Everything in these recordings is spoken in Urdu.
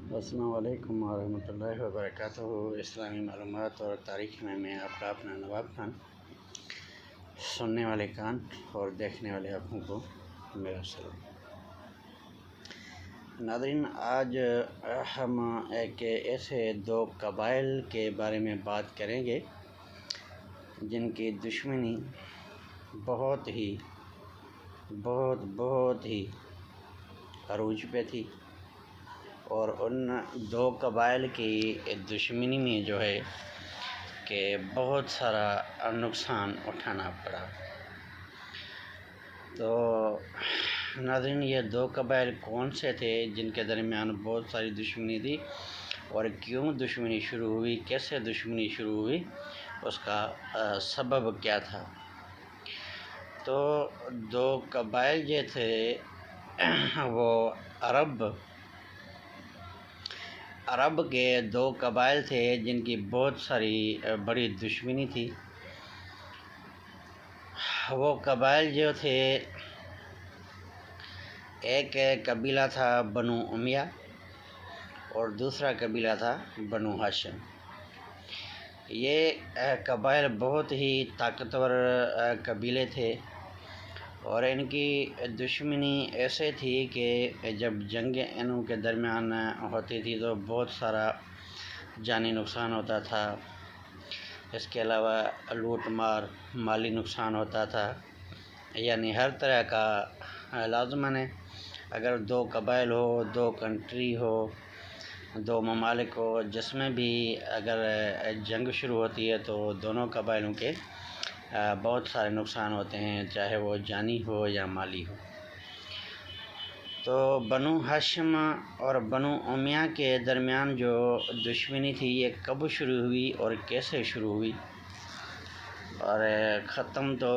السلام علیکم ورحمۃ اللہ وبرکاتہ۔ اسلامی معلومات اور تاریخ میں آپ کا اپنا نواب خان، سننے والے کان اور دیکھنے والے آنکھوں کو میرا سلام۔ ناظرین، آج ہم ایک ایسے دو قبائل کے بارے میں بات کریں گے جن کی دشمنی بہت ہی عروج پہ تھی، اور ان دو قبائل کی دشمنی میں جو ہے کہ بہت سارا نقصان اٹھانا پڑا۔ تو ناظرین، یہ دو قبائل کون سے تھے جن کے درمیان بہت ساری دشمنی تھی، اور کیوں دشمنی شروع ہوئی، کیسے دشمنی شروع ہوئی، اس کا سبب کیا تھا؟ تو دو قبائل جو تھے وہ عرب کے دو قبائل تھے جن کی بہت ساری بڑی دشمنی تھی۔ وہ قبائل جو تھے، ایک قبیلہ تھا بنو امیہ اور دوسرا قبیلہ تھا بنو ہاشم۔ یہ قبائل بہت ہی طاقتور قبیلے تھے، اور ان کی دشمنی ایسے تھی کہ جب جنگ انہوں کے درمیان ہوتی تھی تو بہت سارا جانی نقصان ہوتا تھا، اس کے علاوہ لوٹ مار، مالی نقصان ہوتا تھا، یعنی ہر طرح کا لازماً ہے۔ اگر دو قبائل ہو، دو کنٹری ہو، دو ممالک ہو، جس میں بھی اگر جنگ شروع ہوتی ہے تو دونوں قبائلوں کے بہت سارے نقصان ہوتے ہیں، چاہے وہ جانی ہو یا مالی ہو۔ تو بنو ہاشم اور بنو امیہ کے درمیان جو دشمنی تھی، یہ کب شروع ہوئی اور کیسے شروع ہوئی، اور ختم تو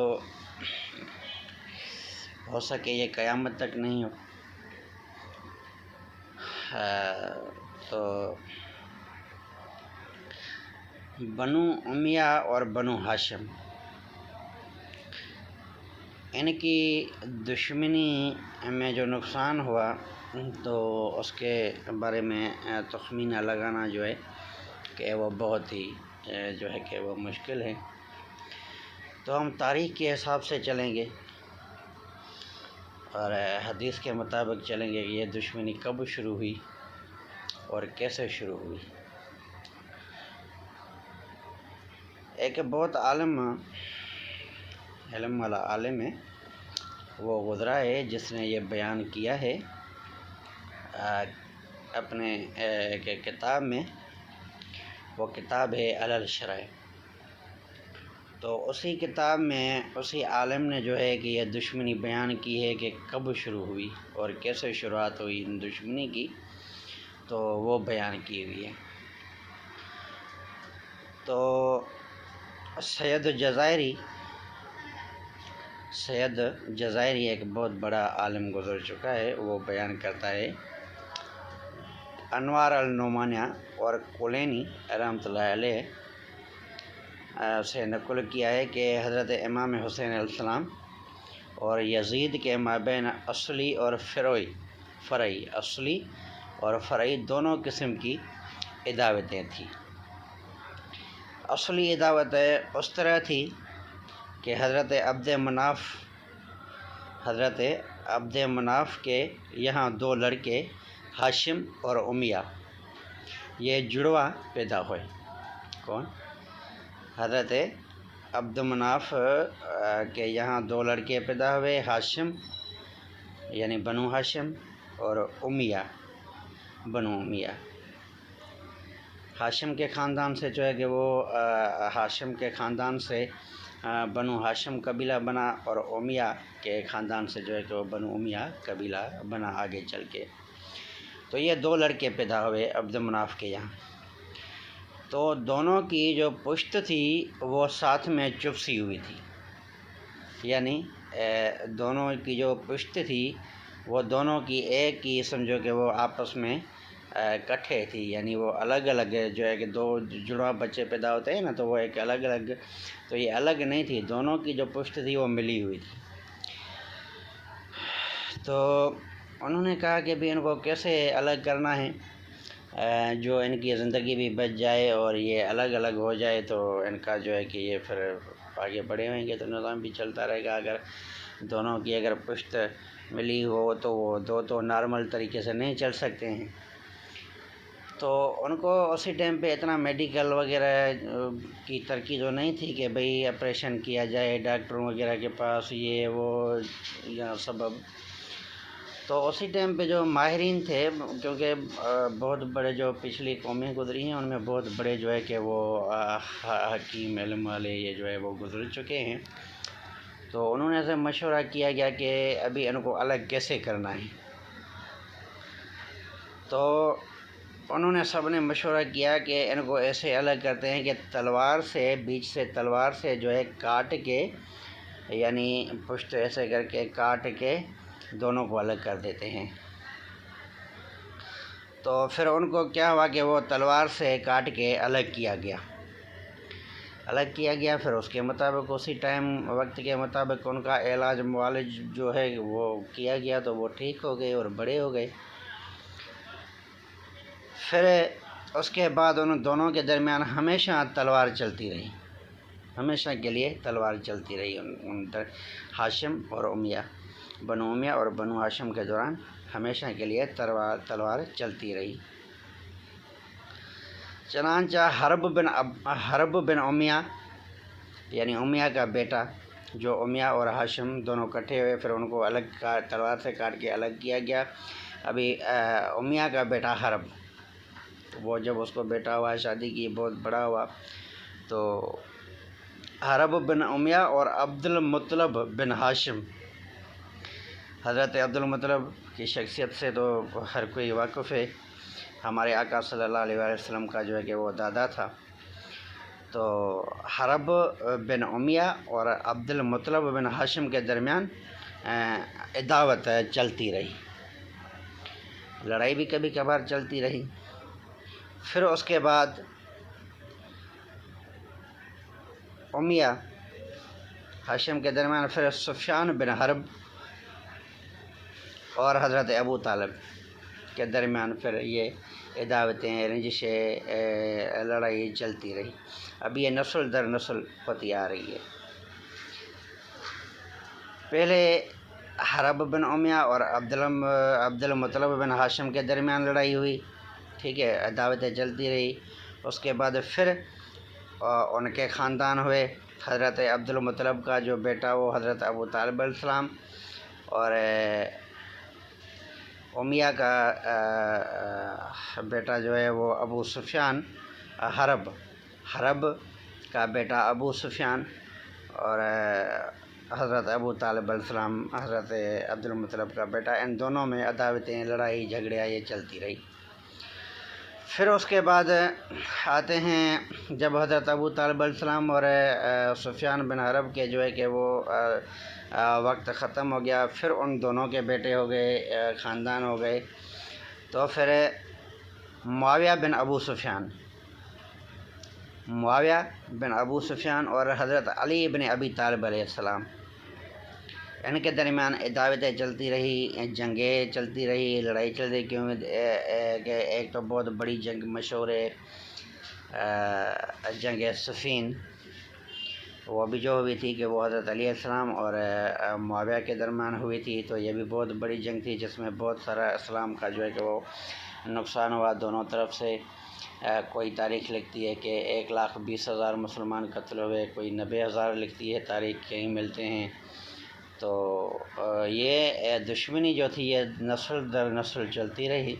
ہو سکے یہ قیامت تک نہیں ہو۔ تو بنو امیہ اور بنو ہاشم، ان کی دشمنی میں جو نقصان ہوا تو اس کے بارے میں تخمینہ لگانا جو ہے کہ وہ بہت ہی جو ہے کہ وہ مشکل ہے۔ تو ہم تاریخ کے حساب سے چلیں گے اور حدیث کے مطابق چلیں گے کہ یہ دشمنی کب شروع ہوئی اور کیسے شروع ہوئی۔ ایک بہت علم والا عالم ہے، وہ گزرا ہے، جس نے یہ بیان کیا ہے اپنے ایک کتاب میں، وہ کتاب ہے علل شرائع۔ تو اسی کتاب میں اسی عالم نے جو ہے کہ یہ دشمنی بیان کی ہے کہ کب شروع ہوئی اور کیسے شروعات ہوئی ان دشمنی کی، تو وہ بیان کی ہوئی ہے۔ تو سید جزائری ایک بہت بڑا عالم گزر چکا ہے، وہ بیان کرتا ہے، انوار النعمانیہ اور کلینی رحمۃ اللہ علیہ سے نقل کیا ہے کہ حضرت امام حسین علیہ السلام اور یزید کے مابین اصلی اور فرعی دونوں قسم کی عداوتیں تھیں۔ اصلی عداوت اس طرح تھی کہ حضرت عبد مناف کے یہاں دو لڑکے ہاشم اور امیہ، یہ جڑواں پیدا ہوئے۔ کون؟ حضرت عبد مناف کے یہاں دو لڑکے پیدا ہوئے، ہاشم یعنی بنو ہاشم اور امیہ بنو امیہ۔ ہاشم کے خاندان سے جو ہے کہ وہ ہاشم کے خاندان سے بنو ہاشم قبیلہ بنا، اور امیہ کے خاندان سے جو ہے کہ وہ بنو امیہ قبیلہ بنا آگے چل کے۔ تو یہ دو لڑکے پیدا ہوئے عبد مناف کے یہاں۔ تو دونوں کی جو پشت تھی وہ ساتھ میں چپسی ہوئی تھی، یعنی دونوں کی جو پشت تھی وہ دونوں کی ایک ہی، سمجھو کہ وہ آپس میں کٹھے تھی، یعنی وہ الگ الگ جو ہے کہ دو جڑواں بچے پیدا ہوتے ہیں نا، تو وہ ایک الگ الگ، تو یہ الگ نہیں تھی، دونوں کی جو پشت تھی وہ ملی ہوئی تھی۔ تو انہوں نے کہا کہ بھی ان کو کیسے الگ کرنا ہے، جو ان کی زندگی بھی بچ جائے اور یہ الگ الگ ہو جائے تو ان کا جو ہے کہ یہ پھر آگے بڑھے ہوئیں گے تو نظام بھی چلتا رہے گا۔ اگر دونوں کی اگر پشت ملی ہو تو وہ دو تو نارمل طریقے سے نہیں چل سکتے ہیں۔ تو ان کو اسی ٹائم پہ اتنا میڈیکل وغیرہ کی ترقی تو نہیں تھی کہ بھئی آپریشن کیا جائے ڈاکٹروں وغیرہ کے پاس، یہ وہ یا سبب۔ تو اسی ٹائم پہ جو ماہرین تھے، کیونکہ بہت بڑے جو پچھلی قومیں گزری ہیں ان میں بہت بڑے جو ہے کہ وہ حکیم علم والے یہ جو ہے وہ گزر چکے ہیں، تو انہوں نے سے مشورہ کیا گیا کہ ابھی ان کو الگ کیسے کرنا ہے۔ تو انہوں نے سب نے مشورہ کیا کہ ان کو ایسے الگ کرتے ہیں کہ تلوار سے، بیچ سے تلوار سے جو ہے کاٹ کے، یعنی پشت ایسے کر کے کاٹ کے دونوں کو الگ کر دیتے ہیں۔ تو پھر ان کو کیا ہوا کہ وہ تلوار سے کاٹ کے الگ کیا گیا، پھر اس کے مطابق اسی ٹائم وقت کے مطابق ان کا علاج معالج جو ہے وہ کیا گیا تو وہ ٹھیک ہو گئے اور بڑے ہو گئے۔ پھر اس کے بعد ان دونوں کے درمیان ہمیشہ تلوار چلتی رہی، ہمیشہ کے لیے تلوار چلتی رہی ان ہاشم اور امیہ، بنو امیہ اور بنو ہاشم کے دوران ہمیشہ کے لیے تلوار چلتی رہی۔ چنانچہ حرب بن امیہ، یعنی امیہ کا بیٹا، جو امیہ اور ہاشم دونوں کٹھے ہوئے، پھر ان کو الگ تلوار سے کاٹ کے الگ کیا گیا۔ ابھی امیہ کا بیٹا حرب، وہ جب اس کو بیٹا ہوا، شادی کی، بہت بڑا ہوا، تو حرب بن امیہ اور عبد المطلب بن ہاشم، حضرت عبد المطلب کی شخصیت سے تو ہر کوئی واقف ہے، ہمارے آقا صلی اللہ علیہ وسلم کا جو ہے کہ وہ دادا تھا۔ تو حرب بن امیہ اور عبد المطلب بن ہاشم کے درمیان عداوت چلتی رہی، لڑائی بھی کبھی کبھار چلتی رہی۔ پھر اس کے بعد امیہ ہاشم کے درمیان پھر سفیان بن حرب اور حضرت ابو طالب کے درمیان پھر یہ عداوتیں، رنجشیں، لڑائی چلتی رہی۔ اب یہ نسل در نسل ہوتی آ رہی ہے۔ پہلے حرب بن امیہ اور عبد المطلب بن ہاشم کے درمیان لڑائی ہوئی، ٹھیک ہے، عداوتیں چلتی رہی۔ اس کے بعد پھر ان کے خاندان ہوئے، حضرت عبد المطلب کا جو بیٹا وہ حضرت ابو طالب علیہ السلام، اور امیہ کا بیٹا جو ہے وہ ابو سفیان، حرب کا بیٹا ابو سفیان، اور حضرت ابو طالب علیہ السلام حضرت عبد المطلب کا بیٹا، ان دونوں میں عداوتیں، لڑائی جھگڑیاں یہ چلتی رہی۔ پھر اس کے بعد آتے ہیں جب حضرت ابو طالب علیہ السلام اور سفیان بن حرب کے جو ہے کہ وہ وقت ختم ہو گیا، پھر ان دونوں کے بیٹے ہو گئے، خاندان ہو گئے، تو پھر معاویہ بن ابو سفیان اور حضرت علی بن ابی طالب علیہ السلام، ان کے درمیان عداوتیں چلتی رہی، جنگیں چلتی رہی، لڑائی چلتی رہی، کیونکہ ایک تو بہت بڑی جنگ مشہور ہے، جنگ صفین، وہ بھی جو ہوئی تھی کہ وہ حضرت علیہ السلام اور معاویہ کے درمیان ہوئی تھی، تو یہ بھی بہت بڑی جنگ تھی جس میں بہت سارا اسلام کا جو ہے کہ وہ نقصان ہوا دونوں طرف سے۔ کوئی تاریخ لکھتی ہے کہ 1,20,000 مسلمان قتل ہوئے، کوئی 90,000 لکھتی ہے تاریخ، کہیں ملتے ہیں۔ تو یہ دشمنی جو تھی یہ نسل در نسل چلتی رہی۔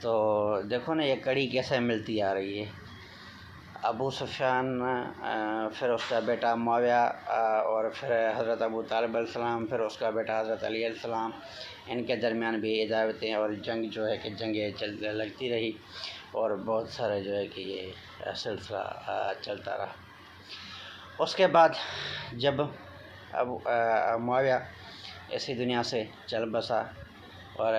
تو دیکھو نا یہ کڑی کیسے ملتی آ رہی ہے۔ ابو سفیان، پھر اس کا بیٹا معاویہ، اور پھر حضرت ابو طالب علیہ السلام، پھر اس کا بیٹا حضرت علی علیہ السلام، ان کے درمیان بھی عداوتیں اور جنگ جو ہے کہ جنگیں لگتی رہی، اور بہت سارے جو ہے کہ یہ سلسلہ چلتا رہا۔ اس کے بعد جب معاویہ اسی دنیا سے چل بسا اور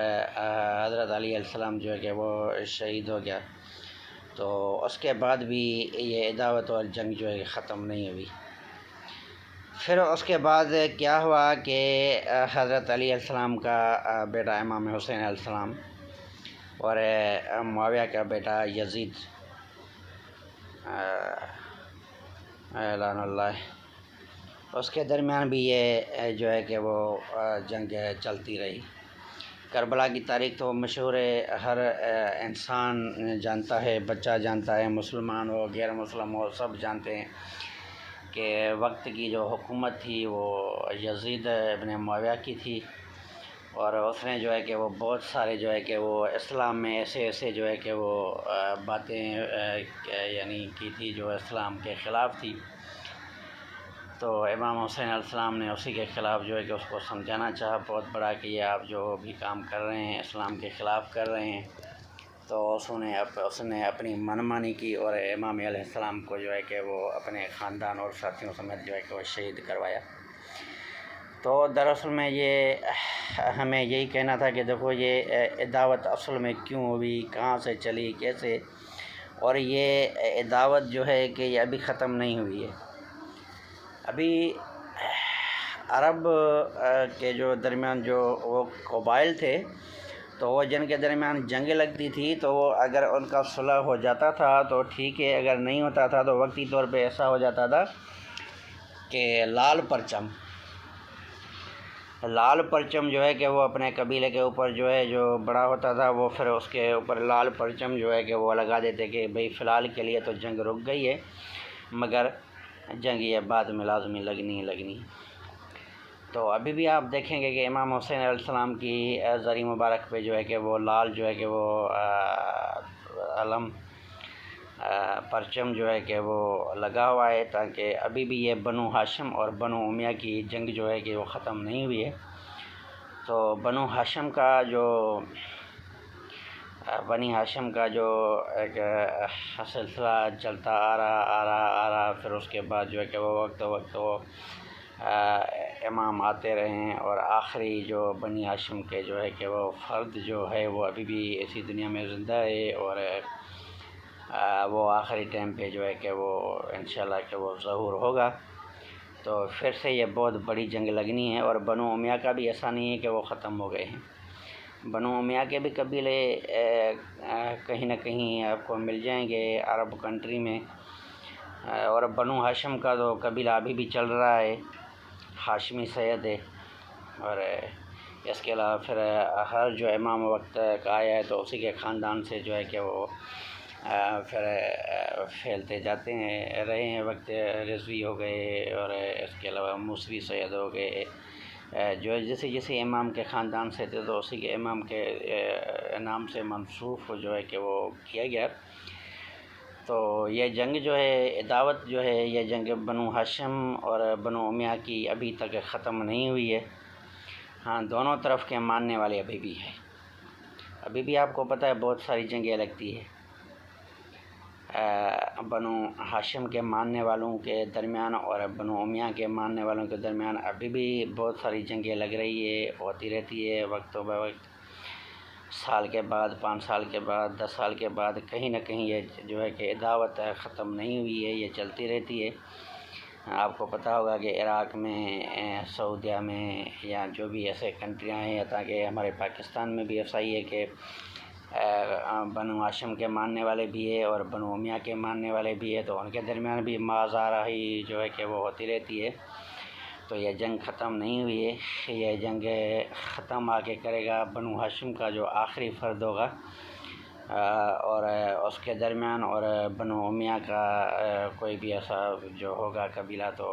حضرت علی علیہ السلام جو ہے کہ وہ شہید ہو گیا، تو اس کے بعد بھی یہ عداوت اور جنگ جو ہے ختم نہیں ہوئی۔ پھر اس کے بعد کیا ہوا کہ حضرت علی علیہ السلام کا بیٹا امام حسین علیہ السلام، اور معاویہ کا بیٹا یزید اعلان اللہ، اس کے درمیان بھی یہ جو ہے کہ وہ جنگ چلتی رہی۔ کربلا کی تاریخ تو مشہور ہے، ہر انسان جانتا ہے، بچہ جانتا ہے، مسلمان ہو غیر مسلم ہو سب جانتے ہیں کہ وقت کی جو حکومت تھی وہ یزید ابن معاویہ کی تھی، اور اس نے جو ہے کہ وہ بہت سارے جو ہے کہ وہ اسلام میں ایسے جو ہے کہ وہ باتیں یعنی کی تھی جو اسلام کے خلاف تھی۔ تو امام حسین علیہ السلام نے اسی کے خلاف جو ہے کہ اس کو سمجھانا چاہا بہت بڑا کہ یہ آپ جو بھی کام کر رہے ہیں اسلام کے خلاف کر رہے ہیں۔ تو اس نے اپنی منمانی کی اور امام علیہ السلام کو جو ہے کہ وہ اپنے خاندان اور ساتھیوں سمیت جو ہے کہ وہ شہید کروایا۔ تو دراصل میں یہ ہمیں یہی کہنا تھا کہ دیکھو یہ عداوت اصل میں کیوں ہوئی، کہاں سے چلی، کیسے، اور یہ عداوت جو ہے کہ یہ ابھی ختم نہیں ہوئی ہے۔ ابھی عرب کے جو درمیان جو وہ قبائل تھے تو وہ جن کے درمیان جنگیں لگتی تھی تو وہ اگر ان کا صلح ہو جاتا تھا تو ٹھیک ہے، اگر نہیں ہوتا تھا تو وقتی طور پہ ایسا ہو جاتا تھا کہ لال پرچم جو ہے کہ وہ اپنے قبیلے کے اوپر جو ہے جو بڑا ہوتا تھا وہ پھر اس کے اوپر لال پرچم جو ہے کہ وہ لگا دیتے کہ بھئی فی الحال کے لیے تو جنگ رک گئی ہے، مگر جنگ یہ بعد میں لازمی لگنی۔ تو ابھی بھی آپ دیکھیں گے کہ امام حسین علیہ السلام کی زری مبارک پہ جو ہے کہ وہ لال جو ہے کہ وہ علم پرچم جو ہے کہ وہ لگا ہوا ہے، تاکہ ابھی بھی یہ بنو ہاشم اور بنو امیہ کی جنگ جو ہے کہ وہ ختم نہیں ہوئی ہے۔ تو بنی ہاشم کا جو ایک سلسلہ چلتا آ رہا، پھر اس کے بعد جو ہے کہ وہ وقت امام آتے رہے ہیں، اور آخری جو بنی ہاشم کے جو ہے کہ وہ فرد جو ہے وہ ابھی بھی اسی دنیا میں زندہ ہے، اور وہ آخری ٹائم پہ جو ہے کہ وہ انشاءاللہ کہ وہ ظہور ہوگا۔ تو پھر سے یہ بہت بڑی جنگ لگنی ہے، اور بنو امیہ کا بھی ایسا نہیں ہے کہ وہ ختم ہو گئے ہیں۔ بنو امیہ کے بھی قبیلے کہیں نہ کہیں آپ کو مل جائیں گے عرب کنٹری میں، اور بنو ہاشم کا تو قبیلہ ابھی بھی چل رہا ہے، ہاشمی سید ہے، اور اس کے علاوہ پھر ہر جو امام وقت کا آیا ہے تو اسی کے خاندان سے جو ہے کہ وہ پھر پھیلتے جاتے ہیں رہے ہیں۔ وقت رضوی ہو گئے، اور اس کے علاوہ موسوی سید ہو گئے، جو جیسے امام کے خاندان سے تھے تو اسی کے امام کے نام سے منسوخ جو ہے کہ وہ کیا گیا۔ تو یہ جنگ جو ہے عداوت جو ہے یہ جنگ بنو ہاشم اور بنو امیہ کی ابھی تک ختم نہیں ہوئی ہے۔ ہاں، دونوں طرف کے ماننے والے ابھی بھی ہیں، ابھی بھی آپ کو پتہ ہے بہت ساری جنگیں لگتی ہے۔ بنو ہاشم کے ماننے والوں کے درمیان اور بنو امیہ کے ماننے والوں کے درمیان ابھی بھی بہت ساری جنگیں لگ رہی ہے، ہوتی رہتی ہے وقت بہ وقت، سال کے بعد، 5 سال کے بعد، 10 سال کے بعد، کہیں نہ کہیں یہ جو ہے کہ عداوت ختم نہیں ہوئی ہے، یہ چلتی رہتی ہے۔ آپ کو پتہ ہوگا کہ عراق میں، سعودیہ میں، یا جو بھی ایسے کنٹریاں ہیں، تاکہ ہمارے پاکستان میں بھی ایسا ہی ہے کہ بنو ہاشم کے ماننے والے بھی ہے اور بنو امیہ کے ماننے والے بھی ہے، تو ان کے درمیان بھی مازاراہی جو ہے کہ وہ ہوتی رہتی ہے۔ تو یہ جنگ ختم نہیں ہوئی ہے، یہ جنگ ختم آ کے کرے گا بنو ہاشم کا جو آخری فرد ہوگا، اور اس کے درمیان اور بنو امیہ کا کوئی بھی ایسا جو ہوگا قبیلہ تو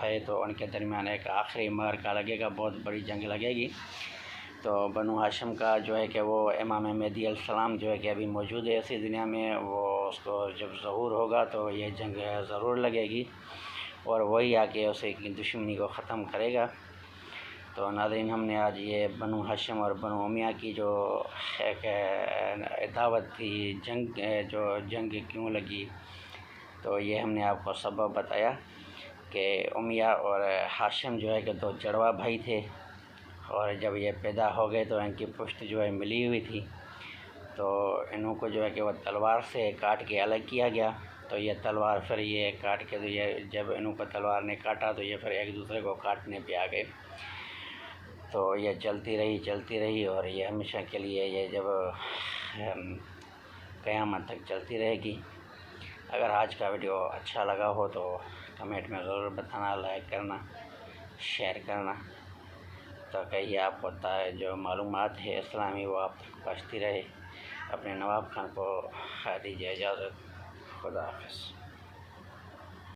ہے، تو ان کے درمیان ایک آخری معرکہ لگے گا، بہت بڑی جنگ لگے گی۔ تو بنو ہاشم کا جو ہے کہ وہ امام مہدی علیہ السلام جو ہے کہ ابھی موجود ہے اسی دنیا میں، وہ اس کو جب ظہور ہوگا تو یہ جنگ ضرور لگے گی، اور وہی آ کے اسے کی دشمنی کو ختم کرے گا۔ تو ناظرین، ہم نے آج یہ بنو ہاشم اور بنو امیہ کی جو ایک عداوت تھی، جنگ کیوں لگی، تو یہ ہم نے آپ کو سبب بتایا کہ امیہ اور ہاشم جو ہے کہ 2 جڑواں بھائی تھے، اور جب یہ پیدا ہو گئے تو ان کی پشت جو ہے ملی ہوئی تھی، تو انہوں کو جو ہے کہ وہ تلوار سے کاٹ کے الگ کیا گیا۔ تو یہ تلوار پھر یہ کاٹ کے، جب انہوں کو تلوار نے کاٹا تو یہ پھر ایک دوسرے کو کاٹنے پہ آ گئے۔ تو یہ چلتی رہی اور یہ ہمیشہ کے لیے یہ جب قیامت تک چلتی رہے گی۔ اگر آج کا ویڈیو اچھا لگا ہو تو کمنٹ میں ضرور بتانا، لائک کرنا، شیئر کرنا، تاکہ یہ آپ کو جو معلومات ہے اسلامی وہ آپ تک پہنچتی رہے۔ اپنے نواب خان کو دیجیے اجازت، خدا حافظ۔